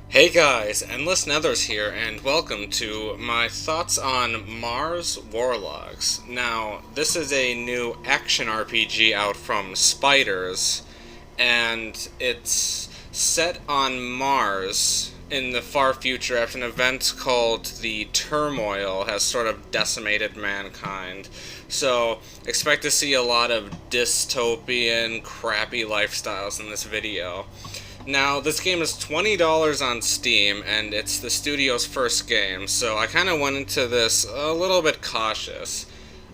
Hey guys, Endlessnetherz here, and welcome to my thoughts on Mars Warlogs. Now, this is a new action RPG out from Spiders, and it's set on Mars in the far future after an event called the Turmoil has sort of decimated mankind. So, expect to see a lot of dystopian, crappy lifestyles in this video. Now, this game is $20 on Steam, and it's the studio's first game, so I kind of went into this a little bit cautious.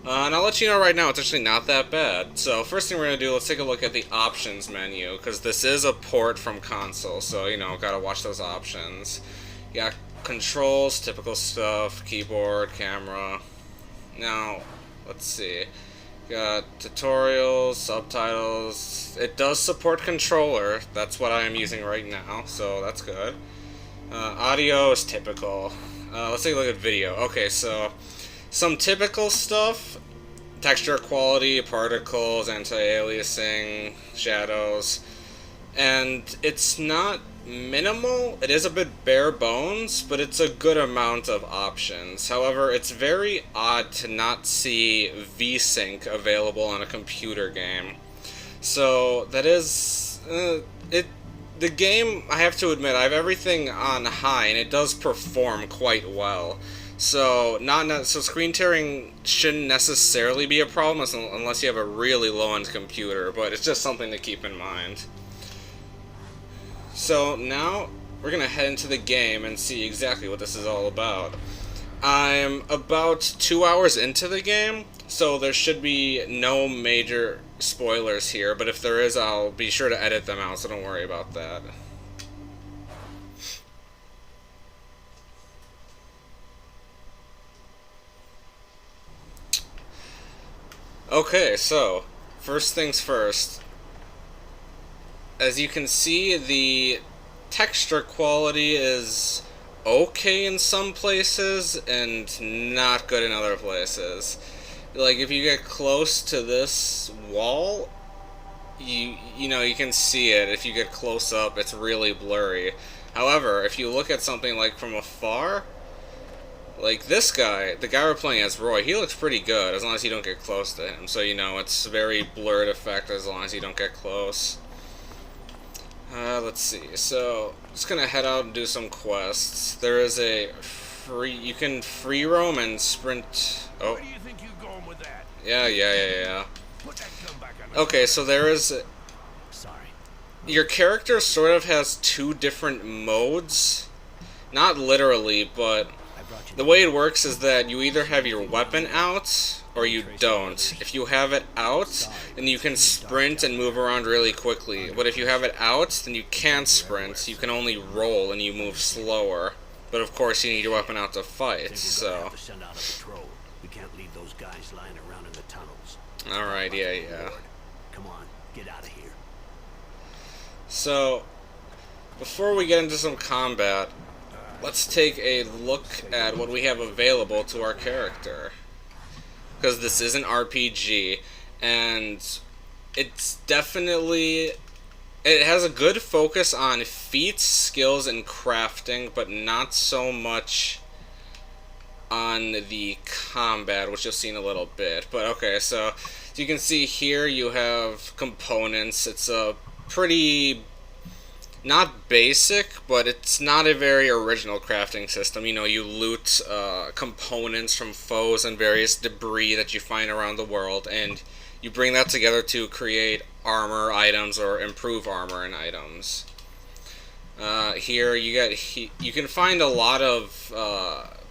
And I'll let you know right now, it's actually not that bad. So, first thing we're going to do, let's take a look at the options menu, because this is a port from console, so, gotta watch those options. You got controls, typical stuff, keyboard, camera. Now, let's see. Got tutorials, subtitles. It does support controller. That's what I am using right now, so that's good. Audio is typical. Let's take a look at video. Okay, so some typical stuff. Texture quality, particles, anti-aliasing, shadows. And it's not minimal. It is a bit bare bones, but it's a good amount of options. However, it's very odd to not see VSync available on a computer game. So that is it. The game, I have to admit, I have everything on high, and it does perform quite well. So so screen tearing shouldn't necessarily be a problem unless you have a really low-end computer, but it's just something to keep in mind. So now we're going to head into the game and see exactly what this is all about. I'm about 2 hours into the game, so there should be no major spoilers here, but if there is, I'll be sure to edit them out, so don't worry about that. Okay, so first things first. As you can see, the texture quality is okay in some places and not good in other places. Like, if you get close to this wall, you can see it. If you get close up, it's really blurry. However, if you look at something like from afar, like this guy, the guy we're playing as Roy, he looks pretty good as long as you don't get close to him. So, it's a very blurred effect as long as you don't get close. Let's see. So, just gonna head out and do some quests. There is a you can free roam and sprint. Oh. Where do you think you're going with that? Yeah. Put that gun back on the Okay, so there is. Sorry. Your character sort of has two different modes. Not literally, but the way it works is that you either have your weapon out or you don't. If you have it out, then you can sprint and move around really quickly. But if you have it out, then you can't sprint. You can only roll and you move slower. But of course, you need your weapon out to fight. So. Send out a patrol. We can't leave those guys lying around in the tunnels. All right, yeah. Come on, get out of here. So, before we get into some combat, let's take a look at what we have available to our character. Because this is an RPG, and it's definitely... It has a good focus on feats, skills, and crafting, but not so much on the combat, which you'll see in a little bit. But okay, so you can see here you have components. It's a pretty... not basic, but it's not a very original crafting system. You loot components from foes and various debris that you find around the world, and you bring that together to create armor items or improve armor and items. Here you can find a lot of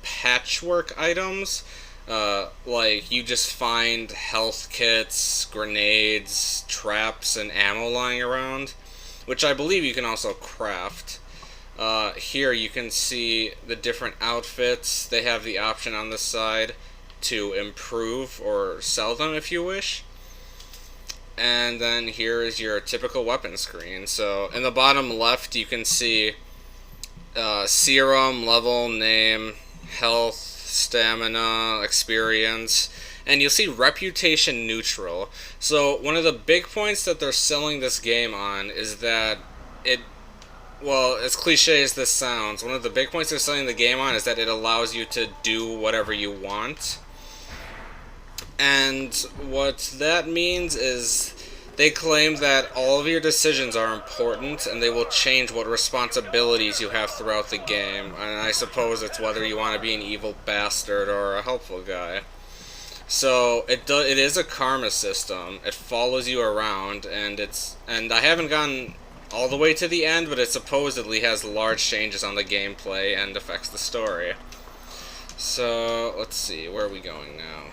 patchwork items. Like, you just find health kits, grenades, traps, and ammo lying around, which I believe you can also craft. Here you can see the different outfits. They have the option on this side to improve or sell them if you wish. And then here is your typical weapon screen. So in the bottom left you can see serum, level, name, health, stamina, experience, and you'll see reputation neutral. So one of the big points that they're selling this game on is that it Well, as cliche as this sounds, one of the big points they're selling the game on is that it allows you to do whatever you want. And what that means is they claim that all of your decisions are important and they will change what responsibilities you have throughout the game. And I suppose it's whether you want to be an evil bastard or a helpful guy. So it is a karma system. It follows you around, and I haven't gotten all the way to the end, but it supposedly has large changes on the gameplay and affects the story. So let's see, where are we going now?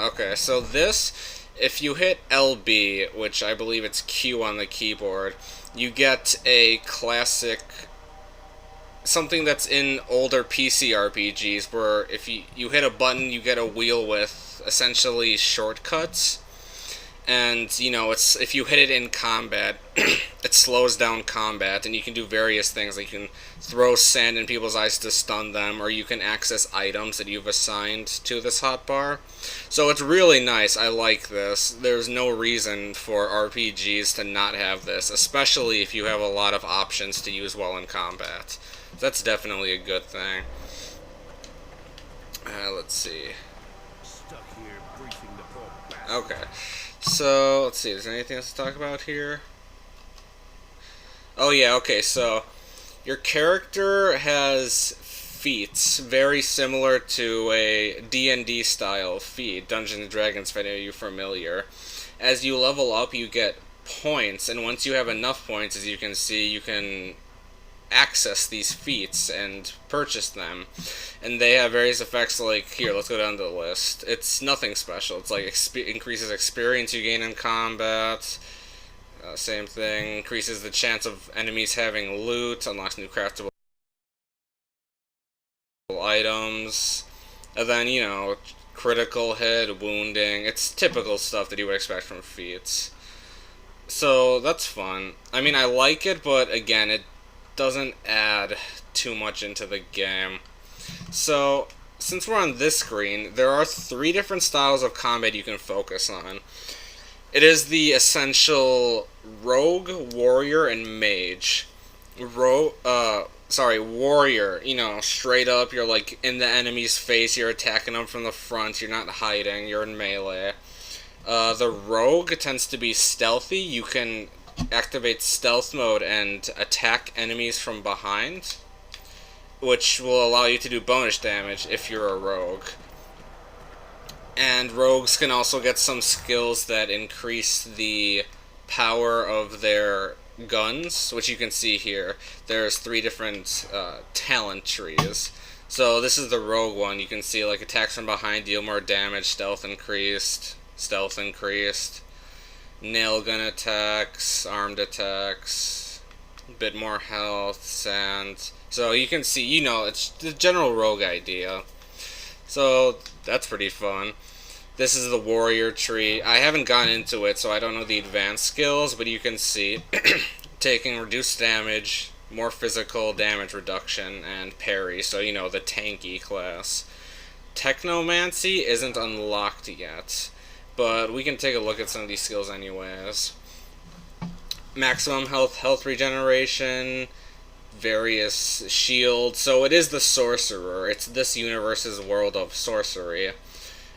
Okay, so this, if you hit LB, which I believe it's Q on the keyboard, you get a classic, something that's in older PC RPGs, where if you hit a button, you get a wheel with essentially shortcuts. And, you know, it's if you hit it in combat, it slows down combat, and you can do various things. Like you can throw sand in people's eyes to stun them, or you can access items that you've assigned to this hotbar. So it's really nice. I like this. There's no reason for RPGs to not have this, especially if you have a lot of options to use while in combat. That's definitely a good thing. Let's see. Stuck here briefing the poor bastard. Okay. So, let's see, is there anything else to talk about here? Oh yeah, okay, so your character has feats very similar to a D&D style feat, Dungeons & Dragons, if any of you are familiar. As you level up, you get points, and once you have enough points, as you can see, you can access these feats and purchase them, and they have various effects. Like here, let's go down the list. It's nothing special. It's like increases experience you gain in combat, same thing, increases the chance of enemies having loot, unlocks new craftable items, and then, you know, critical hit, wounding. It's typical stuff that you would expect from feats. So that's fun. I mean, I like it, but again, it doesn't add too much into the game. So, since we're on this screen, there are 3 different styles of combat you can focus on. It is the essential rogue, warrior, and mage. Warrior, you know, straight up, you're like in the enemy's face, you're attacking them from the front, you're not hiding, you're in melee. The rogue tends to be stealthy. You can activate stealth mode and attack enemies from behind, which will allow you to do bonus damage if you're a rogue. And rogues can also get some skills that increase the power of their guns, which you can see here. There's 3 different talent trees. So this is the rogue one. You can see like attacks from behind deal more damage, stealth increased, nail gun attacks, armed attacks, a bit more health, sand. So you can see, you know, it's the general rogue idea. So that's pretty fun. This is the warrior tree. I haven't gone into it, so I don't know the advanced skills, but you can see taking reduced damage, more physical damage reduction, and parry. So, you know, the tanky class. Technomancy isn't unlocked yet, but we can take a look at some of these skills anyways. Maximum health regeneration, various shields. So it is the sorcerer. It's this universe's world of sorcery.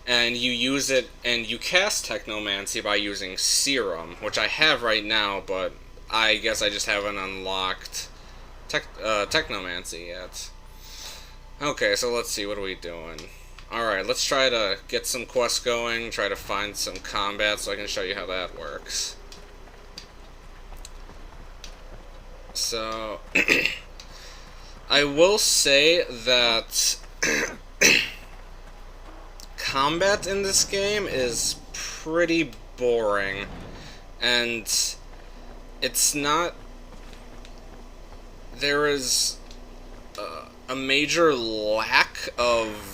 And you use it, and you cast Technomancy by using Serum, which I have right now, but I guess I just haven't unlocked Technomancy yet. Okay, so let's see, what are we doing? Alright, let's try to get some quests going, try to find some combat so I can show you how that works. So, I will say that combat in this game is pretty boring, and it's not... There is a major lack of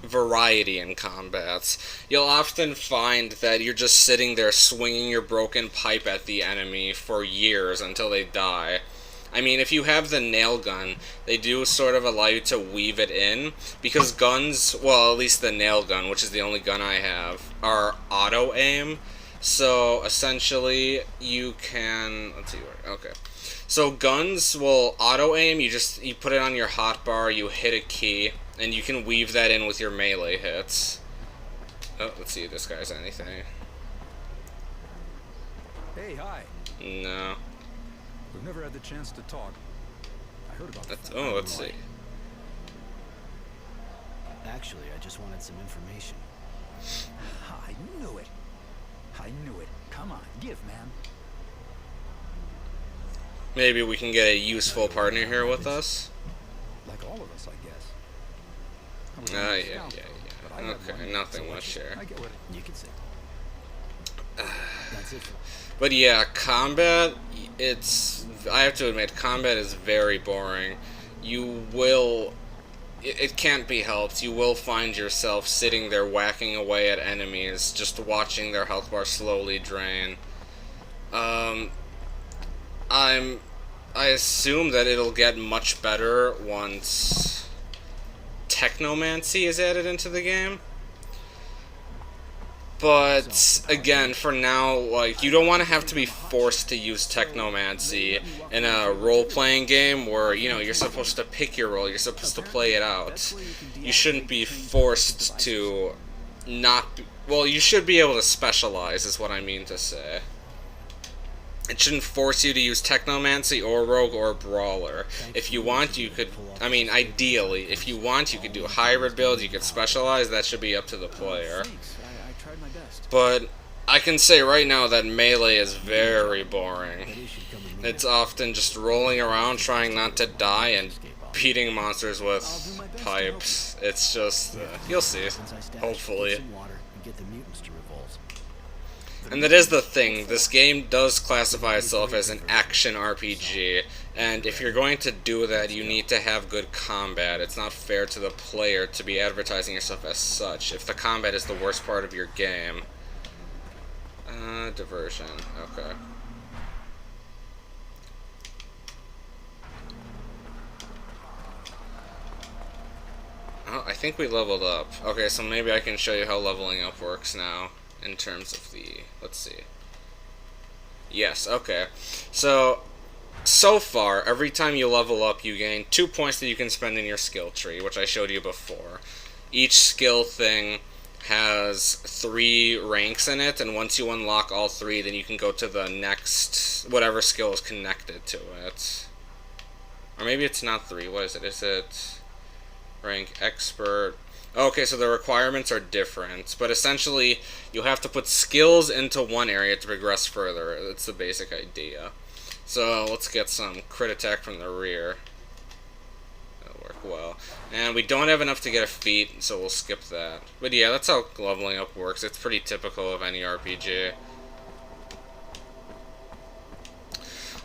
variety in combats. You'll often find that you're just sitting there swinging your broken pipe at the enemy for years until they die. I mean, if you have the nail gun, they do sort of allow you to weave it in, because guns, well, at least the nail gun, which is the only gun I have, are auto-aim. So, essentially, you can... Let's see where... Okay. So guns will auto aim. You put it on your hotbar, you hit a key, and you can weave that in with your melee hits. Oh, let's see if this guy's anything. Hey, hi. No. We've never had the chance to talk. I heard about that. Oh, let's see. Actually, I just wanted some information. I knew it. I knew it. Come on, give, man. Maybe we can get a useful partner here with us. Like all of us, I guess. Yeah. Okay, nothing much here. I get what You can say. That's it. But yeah, combat, I have to admit, combat is very boring. It can't be helped. You will find yourself sitting there whacking away at enemies, just watching their health bar slowly drain. I assume that it'll get much better once technomancy is added into the game. But again, for now, like, you don't want to have to be forced to use technomancy in a role-playing game where, you know, you're supposed to pick your role, you're supposed to play it out. You shouldn't be forced to well, you should be able to specialize, is what I mean to say. It shouldn't force you to use technomancy or rogue or brawler. If you want, you could, I mean, ideally, if you want, you could do a hybrid build, you could specialize, that should be up to the player. I tried my best. But I can say right now that melee is very boring. It's often just rolling around trying not to die and beating monsters with pipes. It's just, you'll see, hopefully. And that is the thing, this game does classify itself as an action RPG, and if you're going to do that, you need to have good combat. It's not fair to the player to be advertising yourself as such, if the combat is the worst part of your game. Diversion, okay. Oh, I think we leveled up. Okay, so maybe I can show you how leveling up works now. In terms of the, let's see. Yes, okay. So far, every time you level up, you gain 2 points that you can spend in your skill tree, which I showed you before. Each skill thing has 3 ranks in it, and once you unlock all 3, then you can go to the next, whatever skill is connected to it. Or maybe it's not 3, what is it? Is it rank expert? Okay, so the requirements are different, but essentially you have to put skills into one area to progress further. That's the basic idea. So let's get some crit attack from the rear. That'll work well. And we don't have enough to get a feat, so we'll skip that. But yeah, that's how leveling up works. It's pretty typical of any RPG.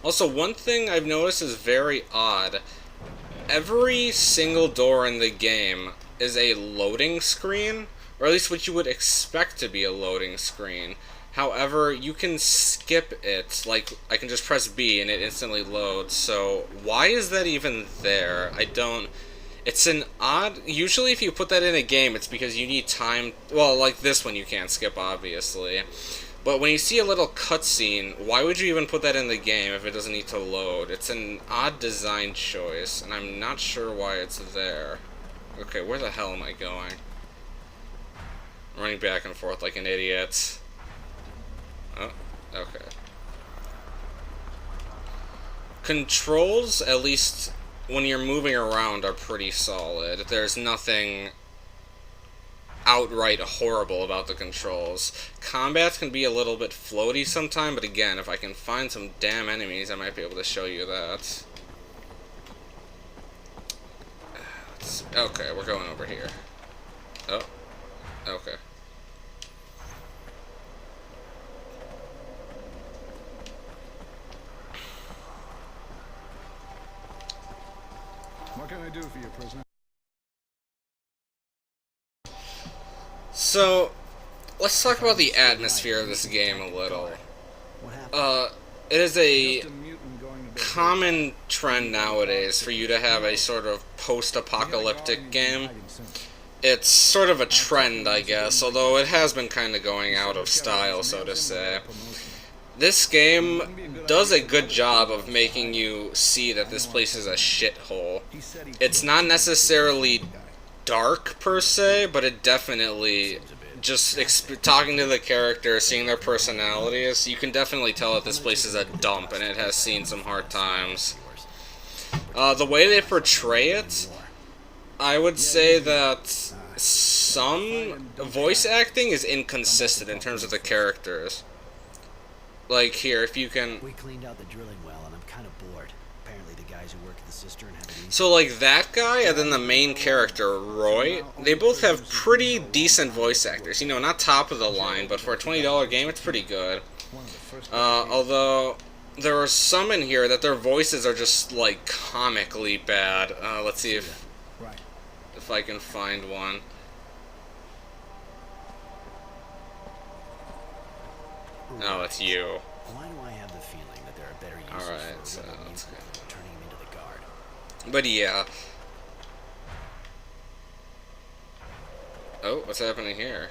Also, one thing I've noticed is very odd. Every single door in the game is a loading screen, or at least what you would expect to be a loading screen. However, you can skip it, like, I can just press B and it instantly loads, so why is that even there? It's an odd, usually if you put that in a game, it's because you need time, well, like this one you can't skip, obviously. But when you see a little cutscene, why would you even put that in the game if it doesn't need to load? It's an odd design choice, and I'm not sure why it's there. Okay, where the hell am I going? I'm running back and forth like an idiot. Oh, okay. Controls, at least when you're moving around, are pretty solid. There's nothing outright horrible about the controls. Combats can be a little bit floaty sometimes, but again, if I can find some damn enemies, I might be able to show you that. Okay, we're going over here. Oh, okay. What can I do for you, prisoner? So, let's talk about the atmosphere of this game a little. It is a common trend nowadays for you to have a sort of post-apocalyptic game. It's sort of a trend, I guess, although it has been kind of going out of style, so to say. This game does a good job of making you see that this place is a shithole. It's not necessarily dark per se, but it definitely, just talking to the characters, seeing their personalities, you can definitely tell that this place is a dump and it has seen some hard times. The way they portray it, I would say that some voice acting is inconsistent in terms of the characters. Like here, if you can... We cleaned out the drilling well, and I'm kind of bored. Apparently the guys who work at the cistern have it easy. So like that guy and then the main character, Roy, they both have pretty decent voice actors. You know, not top of the line, but for a $20 game, it's pretty good. Although there are some in here that their voices are just like comically bad. Let's see if I can find one. Oh, it's you. Why do I have the feeling that there are better uses Alright, for so a let's go. than turning him into the guard? But yeah. Oh, what's happening here?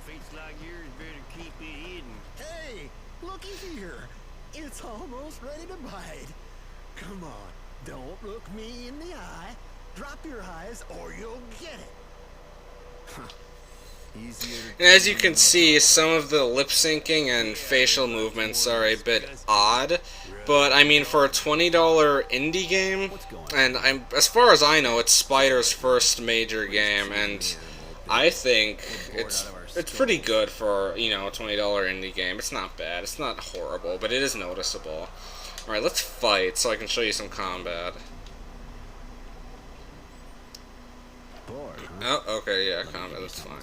Fates like yours better keep it hidden. Hey, looky here. It's almost ready to bite. Come on, don't look me in the eye. Drop your eyes or you'll get it. And as you can see, some of the lip syncing and facial movements are a bit odd, but I mean, for a $20 indie game, and as far as I know, it's Spider's first major game, and I think it's pretty good for, you know, a $20 indie game. It's not bad, it's not horrible, but it is noticeable. Alright, let's fight so I can show you some combat. Oh, okay, yeah, combat, that's fine.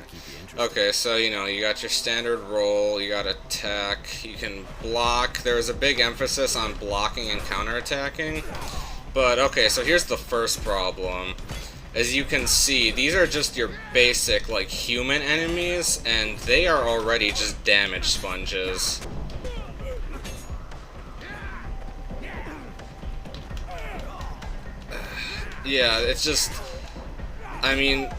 Okay, so, you know, you got your standard roll, you got attack, you can block. There's a big emphasis on blocking and counterattacking. But, okay, so here's the first problem. As you can see, these are just your basic, like, human enemies, and they are already just damage sponges. Yeah, it's just... I mean...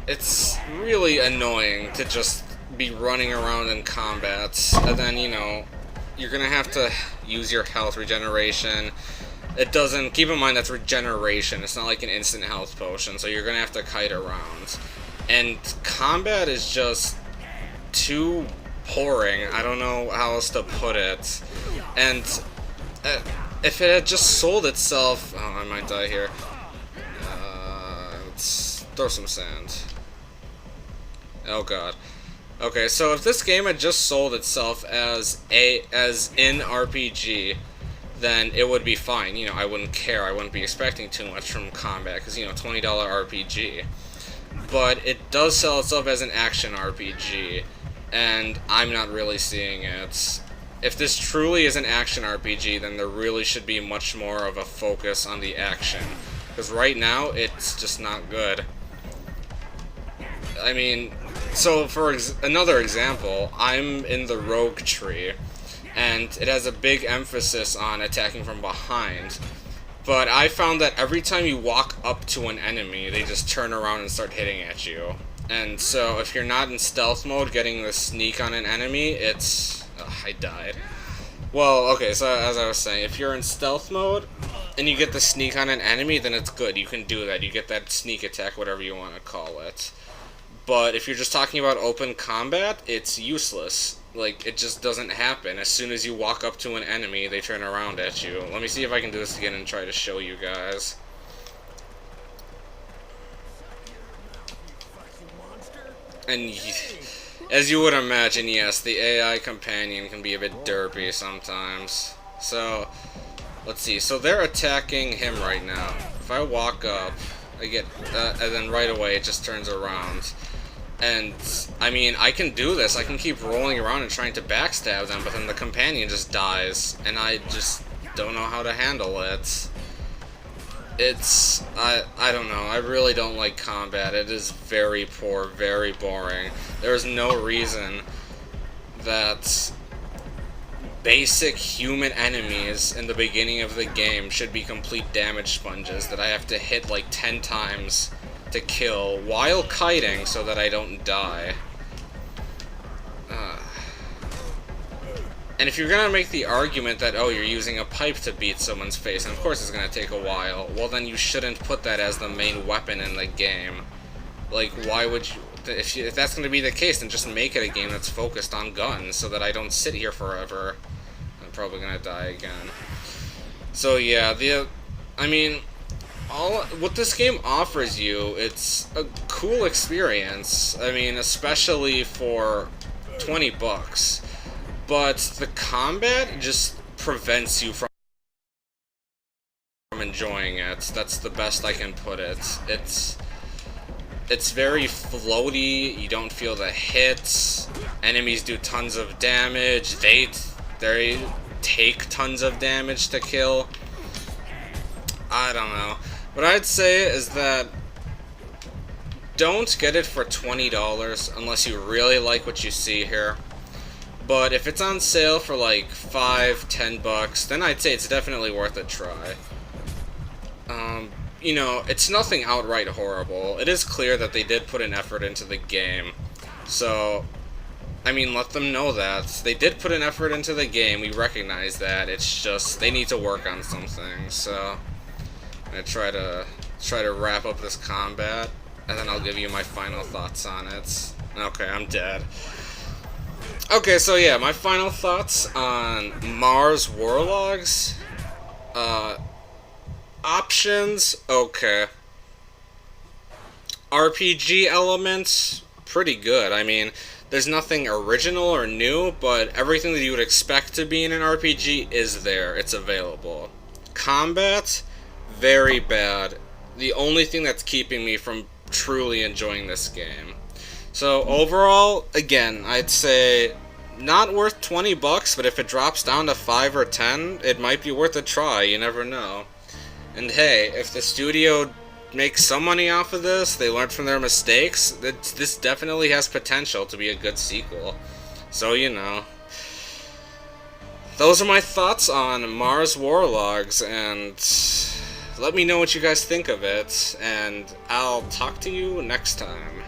it's really annoying to just be running around in combats, and then, you know, you're gonna have to use your health regeneration. It doesn't, keep in mind that's regeneration, it's not like an instant health potion, so you're gonna have to kite around. And combat is just too boring, I don't know how else to put it. And if it had just sold itself, oh, I might die here. Throw some sand. Oh god. Okay, so if this game had just sold itself as in RPG, then it would be fine. You know, I wouldn't care. I wouldn't be expecting too much from combat, because, you know, $20 RPG. But it does sell itself as an action RPG, and I'm not really seeing it. If this truly is an action RPG, then there really should be much more of a focus on the action. Because right now, it's just not good. I mean, so for another example, I'm in the rogue tree, and it has a big emphasis on attacking from behind. But I found that every time you walk up to an enemy, they just turn around and start hitting at you. And so if you're not in stealth mode, getting the sneak on an enemy, it's... Oh, I died. Well, okay, so as I was saying, if you're in stealth mode, and you get the sneak on an enemy, then it's good. You can do that. You get that sneak attack, whatever you want to call it. But if you're just talking about open combat, it's useless. Like, it just doesn't happen. As soon as you walk up to an enemy, they turn around at you. Let me see if I can do this again and try to show you guys. And as you would imagine, yes, the AI companion can be a bit derpy sometimes. So, let's see. So they're attacking him right now. If I walk up, I get, and then right away it just turns around. And, I mean, I can do this. I can keep rolling around and trying to backstab them, but then the companion just dies, and I just don't know how to handle it. It's, I don't know. I really don't like combat. It is very poor, very boring. There's no reason that basic human enemies in the beginning of the game should be complete damage sponges that I have to hit like 10 times to kill while kiting so that I don't die. And if you're gonna make the argument that, oh, you're using a pipe to beat someone's face, and of course it's gonna take a while, well then you shouldn't put that as the main weapon in the game. Like, why would you... If that's gonna be the case, then just make it a game that's focused on guns, so that I don't sit here forever. I'm probably gonna die again. So yeah, I mean, what this game offers you, it's a cool experience. I mean, especially for 20 bucks. But the combat just prevents you from enjoying it. That's the best I can put it. It's very floaty. You don't feel the hits. Enemies do tons of damage. They take tons of damage to kill. I don't know. What I'd say is that don't get it for $20 unless you really like what you see here. But if it's on sale for like $5, $10, then I'd say it's definitely worth a try. You know, it's nothing outright horrible. It is clear that they did put an effort into the game. So, I mean, let them know that. They did put an effort into the game, we recognize that. It's just, they need to work on some things. So, I'm gonna try to wrap up this combat, and then I'll give you my final thoughts on it. Okay, I'm dead. Okay, so yeah, my final thoughts on Mars Warlogs. Options, okay. RPG elements, pretty good. I mean, there's nothing original or new, but everything that you would expect to be in an RPG is there. It's available. Combat, very bad. The only thing that's keeping me from truly enjoying this game. So overall, again, I'd say not worth 20 bucks, but if it drops down to 5 or 10, it might be worth a try. You never know. And hey, if the studio makes some money off of this, they learned from their mistakes, this definitely has potential to be a good sequel. So, you know. Those are my thoughts on Mars Warlogs, and let me know what you guys think of it, and I'll talk to you next time.